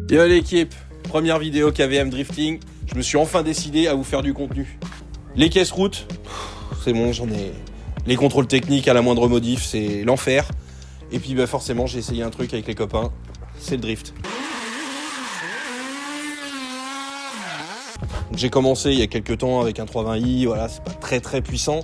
Yo l'équipe, première vidéo KVM Drifting, je me suis enfin décidé à vous faire du contenu. Les caisses routes, c'est bon, j'en ai... Les contrôles techniques à la moindre modif, c'est l'enfer. Et puis bah, forcément, j'ai essayé un truc avec les copains, c'est le drift. Donc, j'ai commencé il y a quelques temps avec un 320i, voilà, c'est pas très puissant.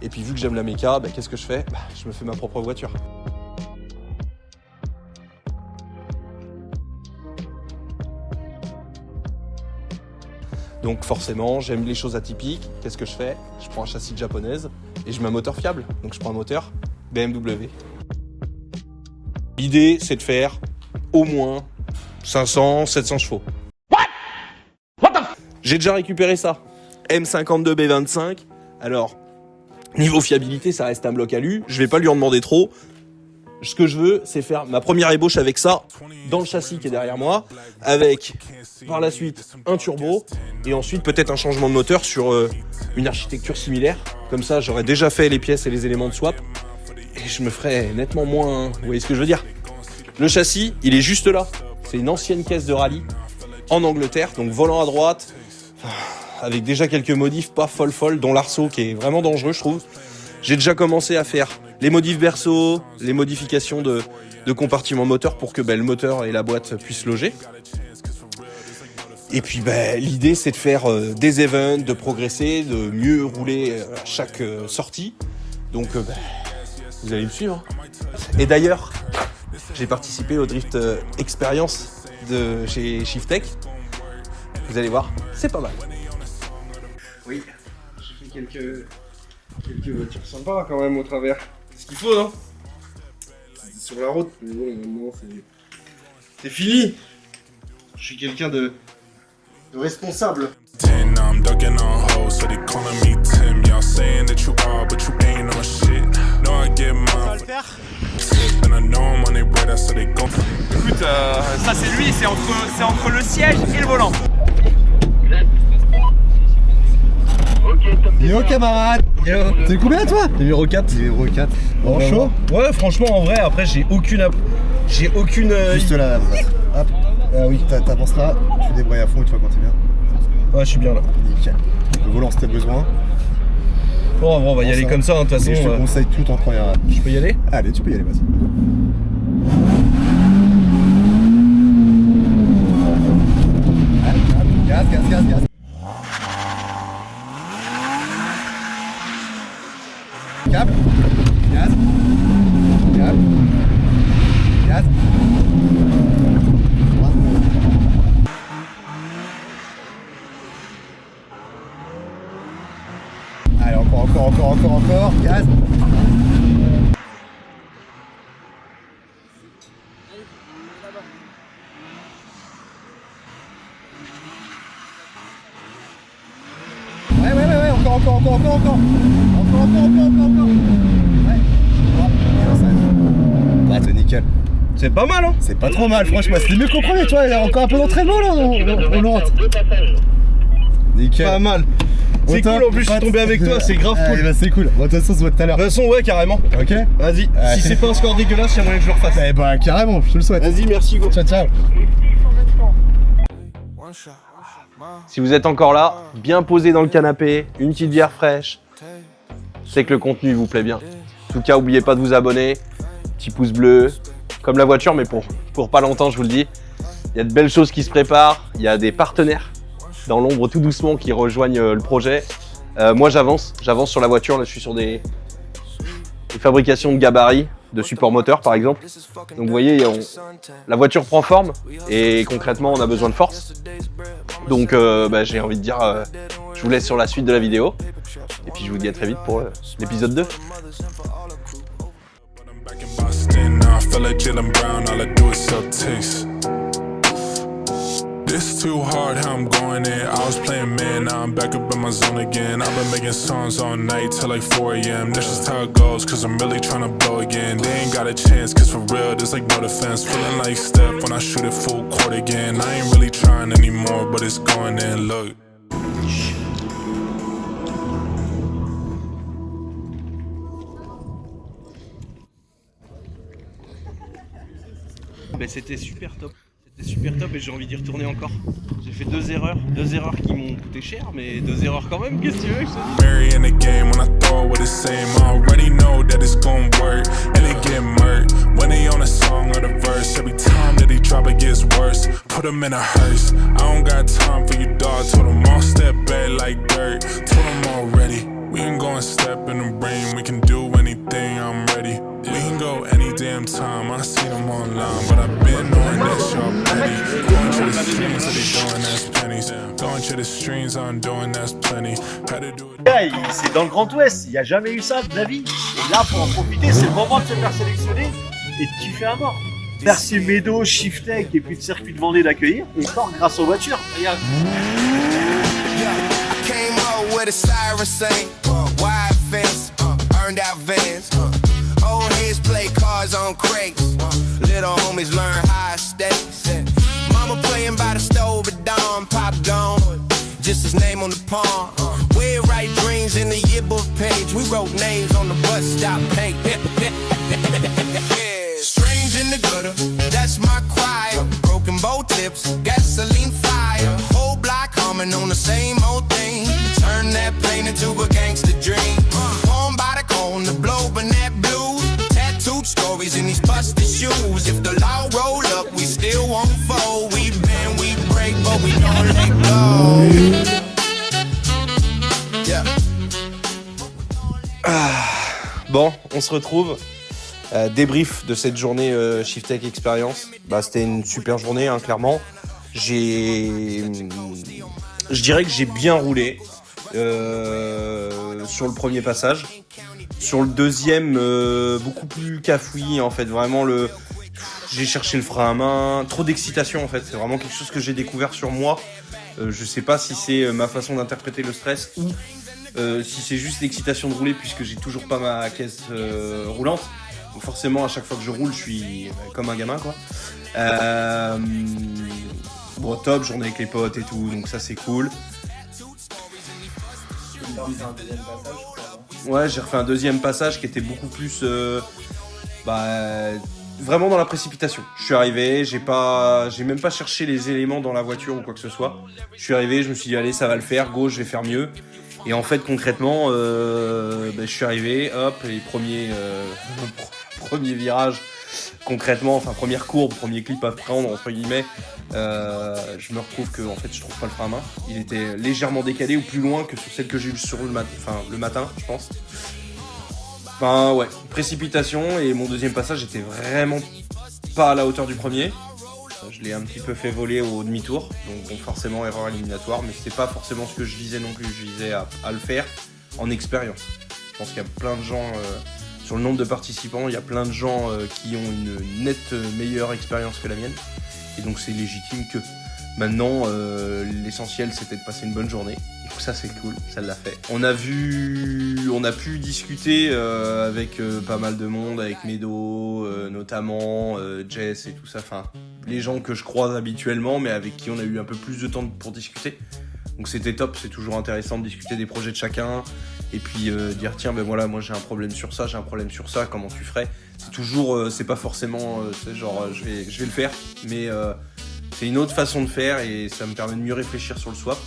Et puis vu que j'aime la méca, bah, qu'est-ce que je fais ? Je me fais ma propre voiture. Donc forcément, j'aime les choses atypiques. Qu'est-ce que je fais ? Je prends un châssis de japonaise et je mets un moteur fiable. Donc je prends un moteur BMW. L'idée, c'est de faire au moins 500, 700 chevaux. J'ai déjà récupéré ça. M52B25. Alors, niveau fiabilité, ça reste un bloc alu. Je vais pas lui en demander trop. Ce que je veux, c'est faire ma première ébauche avec ça dans le châssis qui est derrière moi, avec par la suite un turbo et ensuite peut-être un changement de moteur sur une architecture similaire. Comme ça, j'aurais déjà fait les pièces et les éléments de swap et je me ferais nettement moins... Vous voyez ce que je veux dire ? Le châssis, il est juste là. C'est une ancienne caisse de rallye en Angleterre, donc volant à droite, avec déjà quelques modifs pas folle, dont l'arceau qui est vraiment dangereux, je trouve. J'ai déjà commencé à faire les modifs berceau, les modifications de compartiment moteur pour que le moteur et la boîte puissent loger. Et puis l'idée c'est de faire des events, de progresser, de mieux rouler à chaque sortie. Donc vous allez me suivre. Et d'ailleurs, j'ai participé au Drift Experience de chez Shifttech. Vous allez voir, c'est pas mal. Oui, j'ai fait quelques voitures sympas quand même au travers. C'est ce qu'il faut, non ? Sur la route, mais bon, maintenant c'est fini. Je suis quelqu'un de responsable. Ça va le faire ? Écoute, ça c'est lui, c'est entre le siège et le volant. Yo camarade. Yo. T'es combien toi? Numéro 4. Numéro 4. Bon, chaud? Ouais, franchement, en vrai, après, j'ai aucune... Juste là, hop. Ah oui, t'avanceras, tu débrouilles à fond une fois quand t'es bien. Ouais, je suis bien là. Nickel. Le volant si t'as besoin. Bon, on va y aller comme ça, de toute façon. Je te conseille tout en première. Je peux y aller? Allez, tu peux y aller, vas-y. Gaz. Cap. Gaz. Allez, encore. Gaz. Ouais, encore. Ouais. C'est nickel. C'est pas mal, hein? C'est pas trop mal, franchement. C'est mieux qu'au premier, toi. Il y a encore un peu d'entraînement là. On rentre. Nickel. Pas mal. C'est cool, en plus, je suis tombé avec toi, c'est grave cool. C'est cool. Bon, de toute façon, on se voit tout à l'heure. De toute façon, ouais, carrément. Ok. Vas-y. Si c'est pas un score dégueulasse, il y a moyen que je le refasse. Eh bah, carrément, je te le souhaite. Vas-y, merci, go. Ciao. Si vous êtes encore là, bien posé dans le canapé, une petite bière fraîche, c'est que le contenu vous plaît bien. En tout cas, n'oubliez pas de vous abonner, petit pouce bleu, comme la voiture, mais pour pas longtemps, je vous le dis. Il y a de belles choses qui se préparent, il y a des partenaires dans l'ombre tout doucement qui rejoignent le projet. Moi, j'avance sur la voiture, là, je suis sur des fabrications de gabarits, de support moteur par exemple. Donc vous voyez, la voiture prend forme et concrètement, on a besoin de force. Donc j'ai envie de dire, je vous laisse sur la suite de la vidéo. Et puis je vous dis à très vite pour l'épisode 2. This too hard, how I'm going in. I was playing man, now I'm back up in my zone again. I've been making songs all night till like 4 AM. That's just how it goes, cause I'm really trying to blow again. They ain't got a chance, cause for real, there's like no defense. Feeling like Steph when I shoot it full court again. I ain't really trying anymore, but it's going in, look. Mais c'était super top. C'est super top et j'ai envie d'y retourner encore. J'ai fait 2 erreurs qui m'ont coûté cher, mais 2 erreurs quand même, qu'est-ce que tu veux que je te dise? Mary in the game when I throw it with the same. I already know that it's gon' work, and they get murked when they on a song or the verse. Every time that they drop, it gets worse. Put them in a hearse. I don't got time for you, dog. Told them all step back like dirt. Told them already. We can go and step in the rain. We can do anything. I'm ready. We can go any damn time. I seen them online, but I've been knowing that y'all petty. Going to the streams, that they doing that's pennies. Going to the streams, I'm doing that's plenty. Had to do it. Hey, c'est dans le Grand Ouest, il n'y a jamais eu ça de la vie. Et là, pour en profiter, c'est le moment de se faire sélectionner et de kiffer à mort. Merci Medo, Shiftech et puis le circuit de Vendée d'accueillir. On part grâce aux voitures. Regarde. Came out with a siren sing, wide fence, burned out vans. Old heads play cards on crates. Little homies learn high stakes. Mama playing by the stove at dawn, pop gone. Just his name on the palm. We write dreams in the yearbook page. We wrote names on the bus stop paint. Strange in the gutter, that's my choir. Broken both lips, gasoline fire. Whole block humming on the same old thing. Turn that pain into a gangster dream. Home by the cone, the blow and that blues. Tattooed stories in these busted shoes. If the law roll up, we still won't fold. We bend, we break, but we don't let go. Yeah. Bon, on se retrouve. Débrief de cette journée Shiftech Experience. Bah, c'était une super journée, hein, clairement. Je dirais que j'ai bien roulé sur le premier passage. Sur le deuxième, beaucoup plus cafouillis en fait. Vraiment, j'ai cherché le frein à main. Trop d'excitation en fait. C'est vraiment quelque chose que j'ai découvert sur moi. Je sais pas si c'est ma façon d'interpréter le stress ou si c'est juste l'excitation de rouler puisque j'ai toujours pas ma caisse roulante. Donc forcément, à chaque fois que je roule, je suis comme un gamin, quoi. Bon, top, journée avec les potes et tout, donc ça c'est cool. Ouais, j'ai refait un deuxième passage qui était beaucoup plus, vraiment dans la précipitation. Je suis arrivé, j'ai même pas cherché les éléments dans la voiture ou quoi que ce soit. Je suis arrivé, je me suis dit allez, ça va le faire, go, je vais faire mieux. Et en fait, concrètement, je suis arrivé, hop, les premiers virages, concrètement, enfin première courbe, premier clip à prendre, entre guillemets, je me retrouve que en fait, je trouve pas le frein à main. Il était légèrement décalé ou plus loin que sur celle que j'ai eue sur le matin, je pense. Enfin ouais, précipitation et mon deuxième passage était vraiment pas à la hauteur du premier. Je l'ai un petit peu fait voler au demi-tour, donc forcément erreur éliminatoire, mais c'est pas forcément ce que je visais non plus. Je visais à le faire en expérience. Je pense qu'il y a plein de gens, sur le nombre de participants, il y a plein de gens qui ont une nette meilleure expérience que la mienne, et donc c'est légitime que. Maintenant, l'essentiel c'était de passer une bonne journée. Donc ça c'est cool, ça l'a fait. On a pu discuter avec pas mal de monde, avec Medo notamment, Jess et tout ça. Enfin, les gens que je croise habituellement, mais avec qui on a eu un peu plus de temps pour discuter. Donc c'était top, c'est toujours intéressant de discuter des projets de chacun. Et puis dire tiens ben voilà, moi j'ai un problème sur ça, comment tu ferais. C'est toujours, c'est pas forcément, genre je vais le faire, mais c'est une autre façon de faire et ça me permet de mieux réfléchir sur le swap.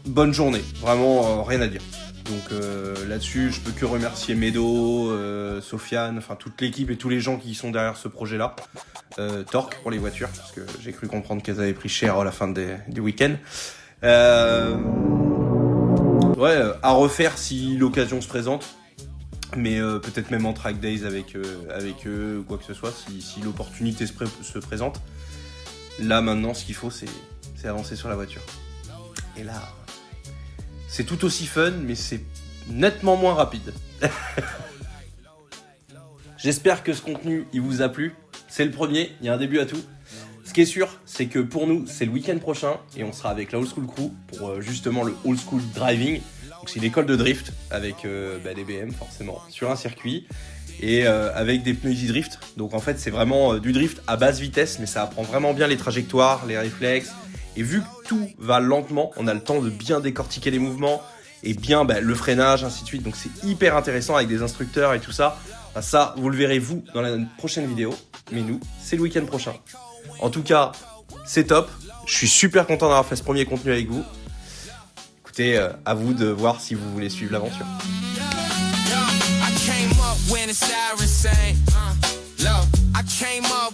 Bonne journée, vraiment rien à dire. Donc là-dessus, je peux que remercier Medo, Sofiane, enfin toute l'équipe et tous les gens qui sont derrière ce projet-là. Torque pour les voitures, parce que j'ai cru comprendre qu'elles avaient pris cher à la fin du week-end. Ouais, à refaire si l'occasion se présente. Mais peut-être même en track days avec eux ou quoi que ce soit, si l'opportunité se présente. Là maintenant ce qu'il faut c'est avancer sur la voiture. Et là, c'est tout aussi fun mais c'est nettement moins rapide. J'espère que ce contenu il vous a plu. C'est le premier, il y a un début à tout. Ce qui est sûr, c'est que pour nous, c'est le week-end prochain et on sera avec la Old School Crew pour justement le Old School Driving. Donc c'est une école de drift avec des BM forcément sur un circuit et avec des pneus Easy Drift. Donc en fait c'est vraiment du drift à basse vitesse mais ça apprend vraiment bien les trajectoires, les réflexes. Et vu que tout va lentement, on a le temps de bien décortiquer les mouvements et bien le freinage, ainsi de suite. Donc c'est hyper intéressant avec des instructeurs et tout ça. Ça, vous le verrez vous dans la prochaine vidéo. Mais nous, c'est le week-end prochain. En tout cas, c'est top. Je suis super content d'avoir fait ce premier contenu avec vous. Écoutez, à vous de voir si vous voulez suivre l'aventure. I came up when the sirens sang. Look, I came up